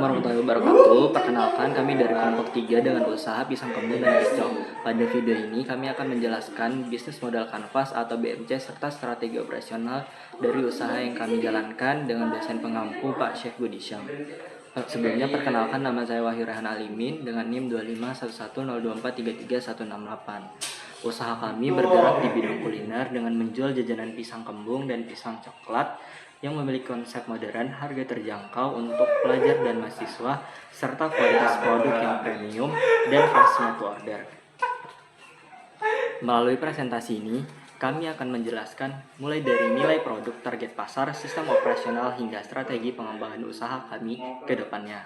warahmatullahi wabarakatuh. Perkenalkan, kami dari kelompok 3 dengan usaha pisang kembung dan piscok. Pada video ini kami akan menjelaskan bisnis modal kanvas atau BMC serta strategi operasional dari usaha yang kami jalankan dengan dosen pengampu Pak Syekh Budi Syam. Sebelumnya perkenalkan, nama saya Wahyu Rehan Alimin dengan NIM 251102433168. Usaha kami bergerak di bidang kuliner dengan menjual jajanan pisang kembung dan pisang coklat yang memiliki konsep modern, harga terjangkau untuk pelajar dan mahasiswa, serta kualitas produk yang premium dan fast made to order. Melalui presentasi ini, kami akan menjelaskan mulai dari nilai produk, target pasar, sistem operasional, hingga strategi pengembangan usaha kami ke depannya.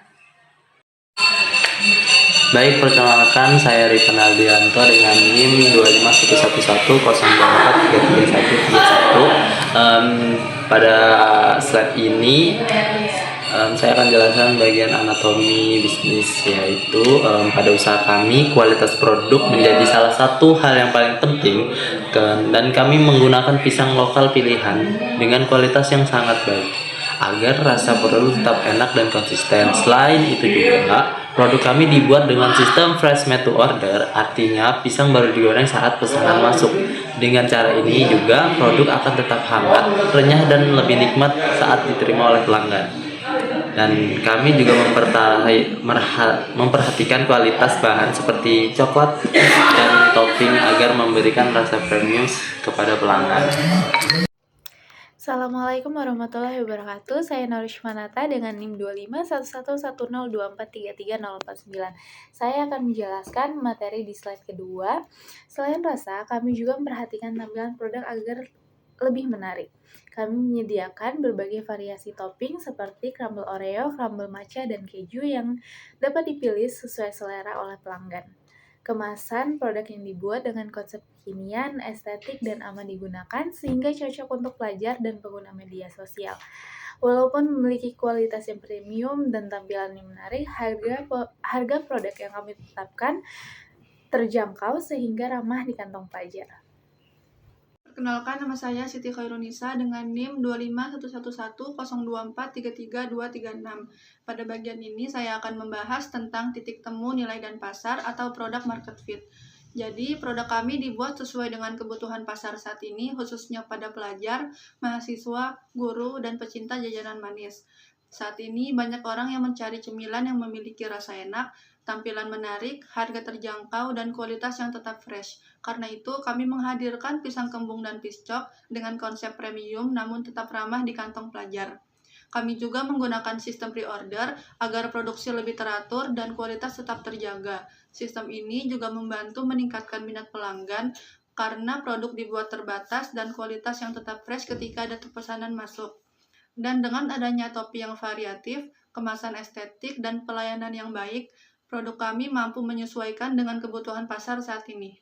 Baik, perkenalkan saya Rifan Aldianto dengan NIM 2511104333131. Pada slide ini saya akan jelaskan bagian anatomi bisnis, yaitu pada usaha kami kualitas produk menjadi salah satu hal yang paling penting, dan kami menggunakan pisang lokal pilihan dengan kualitas yang sangat baik agar rasa produk tetap enak dan konsisten. Selain itu juga, produk kami dibuat dengan sistem fresh made to order, artinya pisang baru digoreng saat pesanan masuk. Dengan cara ini juga produk akan tetap hangat, renyah, dan lebih nikmat saat diterima oleh pelanggan. Dan kami juga memperhatikan kualitas bahan seperti coklat dan topping agar memberikan rasa premium kepada pelanggan. Assalamualaikum warahmatullahi wabarakatuh. Saya Norishmanata dengan NIM 2511102433049. Saya akan menjelaskan materi di slide kedua. Selain rasa, kami juga memperhatikan tampilan produk agar lebih menarik. Kami menyediakan berbagai variasi topping seperti crumble Oreo, crumble matcha, dan keju yang dapat dipilih sesuai selera oleh pelanggan. Kemasan produk yang dibuat dengan konsep kekinian, estetik, dan aman digunakan sehingga cocok untuk pelajar dan pengguna media sosial. Walaupun memiliki kualitas yang premium dan tampilan yang menarik, harga produk yang kami tetapkan terjangkau sehingga ramah di kantong pelajar. Perkenalkan, nama saya Siti Khairunisa dengan NIM 2511102433236. Pada bagian ini saya akan membahas tentang titik temu nilai dan pasar atau product market fit. Jadi, produk kami dibuat sesuai dengan kebutuhan pasar saat ini, khususnya pada pelajar, mahasiswa, guru, dan pecinta jajanan manis. Saat ini banyak orang yang mencari cemilan yang memiliki rasa enak, tampilan menarik, harga terjangkau, dan kualitas yang tetap fresh. Karena itu, kami menghadirkan pisang kembung dan piscok dengan konsep premium namun tetap ramah di kantong pelajar. Kami juga menggunakan sistem pre-order agar produksi lebih teratur dan kualitas tetap terjaga. Sistem ini juga membantu meningkatkan minat pelanggan karena produk dibuat terbatas dan kualitas yang tetap fresh ketika ada pesanan masuk. Dan dengan adanya topi yang variatif, kemasan estetik, dan pelayanan yang baik, produk kami mampu menyesuaikan dengan kebutuhan pasar saat ini.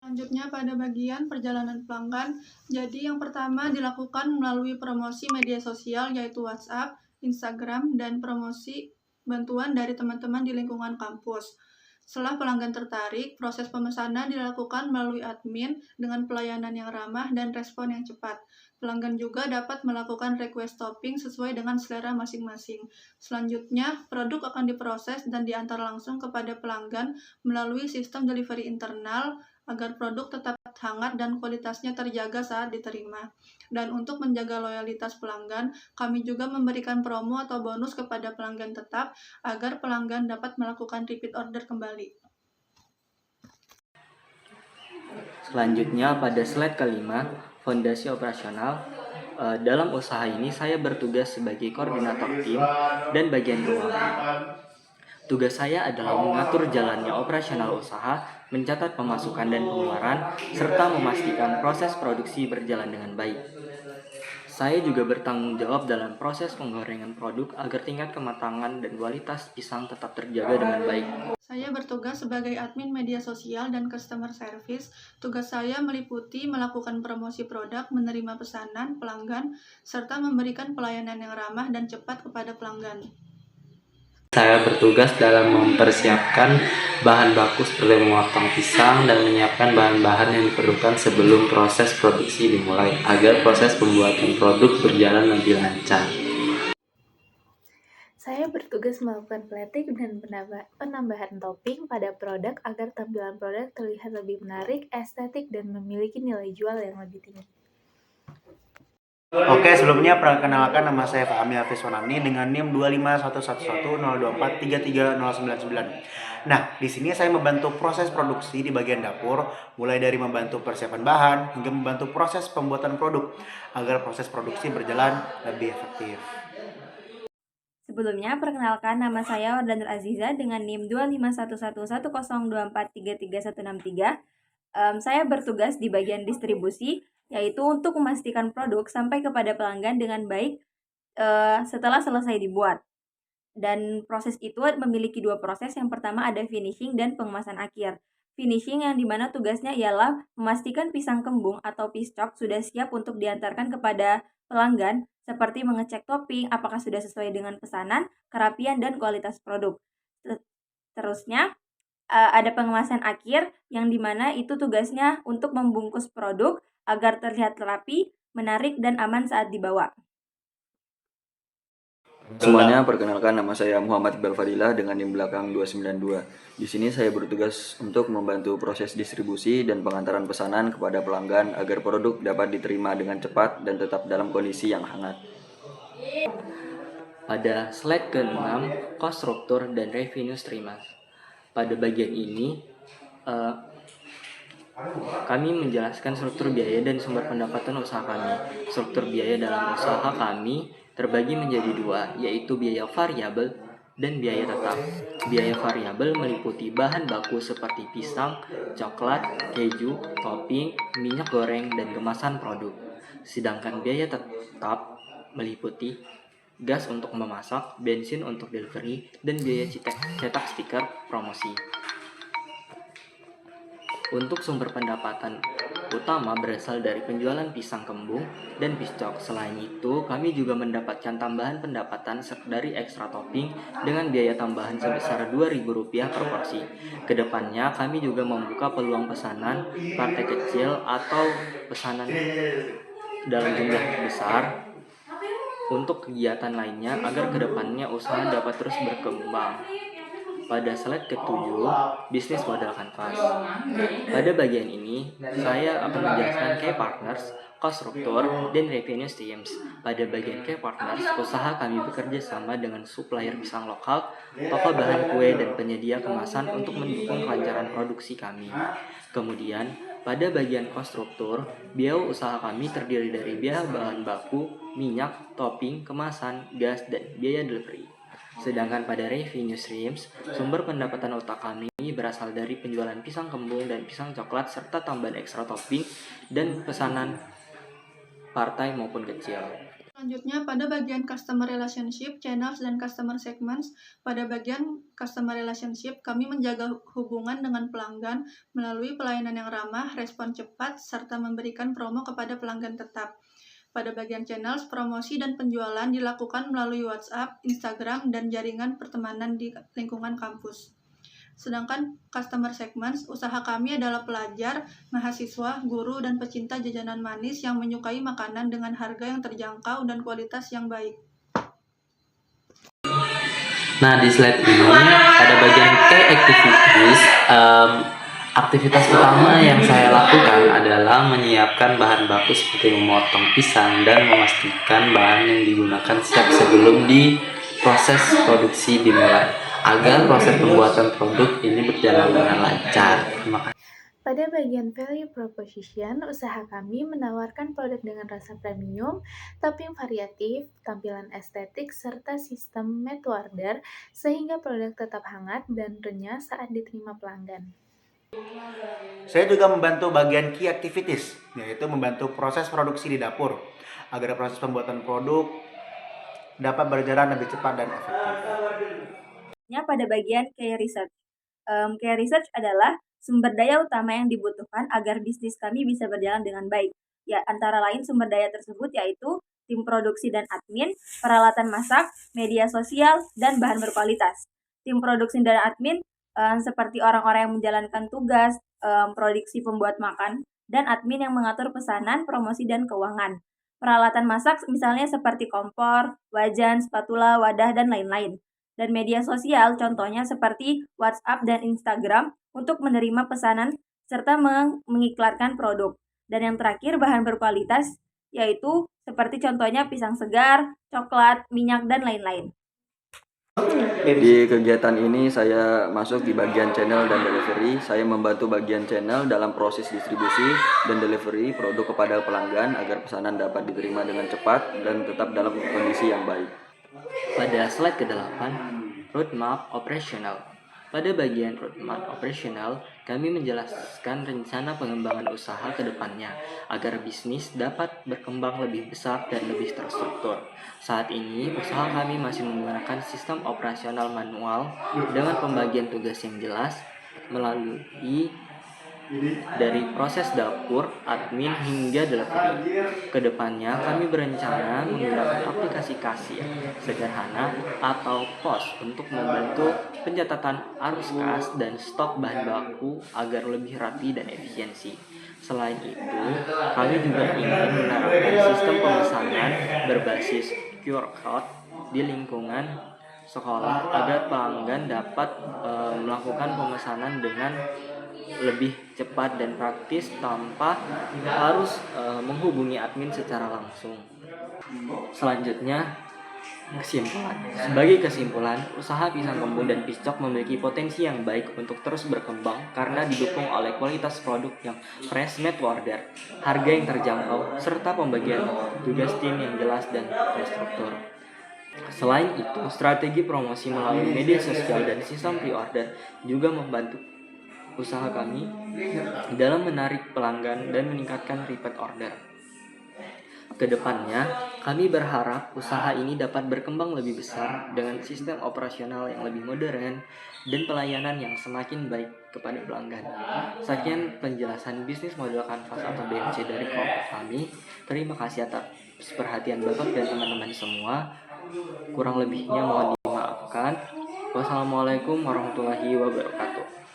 Selanjutnya pada bagian perjalanan pelanggan, jadi yang pertama dilakukan melalui promosi media sosial yaitu WhatsApp, Instagram, dan promosi bantuan dari teman-teman di lingkungan kampus. Setelah pelanggan tertarik, proses pemesanan dilakukan melalui admin dengan pelayanan yang ramah dan respon yang cepat. Pelanggan juga dapat melakukan request topping sesuai dengan selera masing-masing. Selanjutnya, produk akan diproses dan diantar langsung kepada pelanggan melalui sistem delivery internal agar produk tetap hangat dan kualitasnya terjaga saat diterima. Dan untuk menjaga loyalitas pelanggan, kami juga memberikan promo atau bonus kepada pelanggan tetap agar pelanggan dapat melakukan repeat order kembali. Selanjutnya pada slide kelima, fondasi operasional. Dalam usaha ini saya bertugas sebagai koordinator tim dan bagian keuangan. Tugas saya adalah mengatur jalannya operasional usaha, mencatat pemasukan dan pengeluaran, serta memastikan proses produksi berjalan dengan baik. Saya juga bertanggung jawab dalam proses penggorengan produk agar tingkat kematangan dan kualitas pisang tetap terjaga dengan baik. Saya bertugas sebagai admin media sosial dan customer service. Tugas saya meliputi melakukan promosi produk, menerima pesanan pelanggan, serta memberikan pelayanan yang ramah dan cepat kepada pelanggan. Saya bertugas dalam mempersiapkan bahan baku seperti memotong pisang dan menyiapkan bahan-bahan yang diperlukan sebelum proses produksi dimulai agar proses pembuatan produk berjalan lebih lancar. Saya bertugas bertugas melakukan plating dan penambahan topping pada produk agar tampilan produk terlihat lebih menarik, estetik, dan memiliki nilai jual yang lebih tinggi. Oke, sebelumnya perkenalkan nama saya Fahmi Hafiz Wanani dengan NIM 2511102433099. Nah, di sini saya membantu proses produksi di bagian dapur, mulai dari membantu persiapan bahan hingga membantu proses pembuatan produk agar proses produksi berjalan lebih efektif. Sebelumnya, perkenalkan nama saya Wardanur Aziza dengan NIM 251111024333163. Saya bertugas di bagian distribusi, yaitu untuk memastikan produk sampai kepada pelanggan dengan baik setelah selesai dibuat. Dan proses itu memiliki dua proses. Yang pertama ada finishing dan pengemasan akhir. Finishing yang dimana tugasnya ialah memastikan pisang kembung atau piscok sudah siap untuk diantarkan kepada pelanggan, seperti mengecek topping apakah sudah sesuai dengan pesanan, kerapian, dan kualitas produk. Terusnya ada pengemasan akhir yang dimana itu tugasnya untuk membungkus produk agar terlihat rapi, menarik, dan aman saat dibawa. Semuanya, perkenalkan nama saya Muhammad Iqbal Fadilah dengan NIM belakang 292. Di sini saya bertugas untuk membantu proses distribusi dan pengantaran pesanan kepada pelanggan agar produk dapat diterima dengan cepat dan tetap dalam kondisi yang hangat. Pada slide ke-6, cost struktur dan revenue streams. Pada bagian ini, kami menjelaskan struktur biaya dan sumber pendapatan usaha kami. Struktur biaya dalam usaha kami terbagi menjadi dua, yaitu biaya variabel dan biaya tetap. Biaya variabel meliputi bahan baku seperti pisang, coklat, keju, topping, minyak goreng, dan kemasan produk. Sedangkan biaya tetap meliputi gas untuk memasak, bensin untuk delivery, dan biaya cetak stiker promosi. Untuk sumber pendapatan utama berasal dari penjualan pisang kembung dan piscok. Selain itu, kami juga mendapatkan tambahan pendapatan dari ekstra topping dengan biaya tambahan sebesar Rp2.000 per porsi. Kedepannya, kami juga membuka peluang pesanan partai kecil atau pesanan dalam jumlah besar untuk kegiatan lainnya agar kedepannya usaha dapat terus berkembang. Pada slide ke-7, bisnis modal kanvas. Pada bagian ini, saya akan menjelaskan key partners, cost struktur, dan revenue streams. Pada bagian key partners, usaha kami bekerja sama dengan supplier pisang lokal, toko bahan kue, dan penyedia kemasan untuk mendukung kelancaran produksi kami. Kemudian, pada bagian cost struktur, biaya usaha kami terdiri dari biaya bahan baku, minyak, topping, kemasan, gas, dan biaya delivery. Sedangkan pada revenue streams, sumber pendapatan utama kami berasal dari penjualan pisang kembung dan pisang coklat serta tambahan ekstra topping dan pesanan partai maupun kecil. Selanjutnya, pada bagian Customer Relationship, Channels, dan Customer Segments. Pada bagian Customer Relationship, kami menjaga hubungan dengan pelanggan melalui pelayanan yang ramah, respon cepat, serta memberikan promo kepada pelanggan tetap. Pada bagian Channels, promosi dan penjualan dilakukan melalui WhatsApp, Instagram, dan jaringan pertemanan di lingkungan kampus. Sedangkan Customer Segments, usaha kami adalah pelajar, mahasiswa, guru, dan pecinta jajanan manis yang menyukai makanan dengan harga yang terjangkau dan kualitas yang baik. Nah, di slide ini ada bagian key activities. Aktivitas utama yang saya lakukan adalah menyiapkan bahan baku seperti memotong pisang dan memastikan bahan yang digunakan siap sebelum proses produksi dimulai agar proses pembuatan produk ini berjalan dengan lancar. Terima kasih. Pada bagian value proposition, usaha kami menawarkan produk dengan rasa premium, topping variatif, tampilan estetik, serta sistem made to order sehingga produk tetap hangat dan renyah saat diterima pelanggan. Saya juga membantu bagian key activities, yaitu membantu proses produksi di dapur agar proses pembuatan produk dapat berjalan lebih cepat dan efektif. Pada bagian key research. Key research adalah sumber daya utama yang dibutuhkan agar bisnis kami bisa berjalan dengan baik. Ya, antara lain sumber daya tersebut yaitu tim produksi dan admin, peralatan masak, media sosial, dan bahan berkualitas. Tim produksi dan admin seperti orang-orang yang menjalankan tugas, produksi pembuat makan, dan admin yang mengatur pesanan, promosi, dan keuangan. Peralatan masak misalnya seperti kompor, wajan, spatula, wadah, dan lain-lain. dan media sosial, contohnya seperti WhatsApp dan Instagram untuk menerima pesanan serta mengiklankan produk. Dan yang terakhir, bahan berkualitas, yaitu seperti contohnya pisang segar, coklat, minyak, dan lain-lain. Di kegiatan ini saya masuk di bagian channel dan delivery. Saya membantu bagian channel dalam proses distribusi dan delivery produk kepada pelanggan agar pesanan dapat diterima dengan cepat dan tetap dalam kondisi yang baik. Pada slide ke-8, roadmap operasional. Pada bagian roadmap operasional, kami menjelaskan rencana pengembangan usaha ke depannya agar bisnis dapat berkembang lebih besar dan lebih terstruktur. Saat ini, usaha kami masih menggunakan sistem operasional manual dengan pembagian tugas yang jelas melalui dari proses dapur, admin, hingga delivery. Kedepannya, kami berencana menggunakan aplikasi kasir sederhana atau POS untuk membantu pencatatan arus kas dan stok bahan baku agar lebih rapi dan efisiensi. Selain itu, kami juga ingin menerapkan sistem pemesanan berbasis QR Code di lingkungan sekolah agar pelanggan dapat melakukan pemesanan dengan lebih cepat dan praktis tanpa harus menghubungi admin secara langsung. Selanjutnya, kesimpulan. Sebagai kesimpulan, usaha pisang kembun dan piscok memiliki potensi yang baik untuk terus berkembang karena didukung oleh kualitas produk yang fresh made to order, harga yang terjangkau, serta pembagian tugas tim yang jelas dan terstruktur. Selain itu, strategi promosi melalui media sosial dan sistem pre-order juga membantu usaha kami dalam menarik pelanggan dan meningkatkan repeat order. Kedepannya, kami berharap usaha ini dapat berkembang lebih besar dengan sistem operasional yang lebih modern dan pelayanan yang semakin baik kepada pelanggan. Sekian penjelasan bisnis model kanvas atau BMC dari kelompok kami. Terima kasih atas perhatian Bapak dan teman-teman semua. Kurang lebihnya mohon dimaafkan. Wassalamualaikum warahmatullahi wabarakatuh.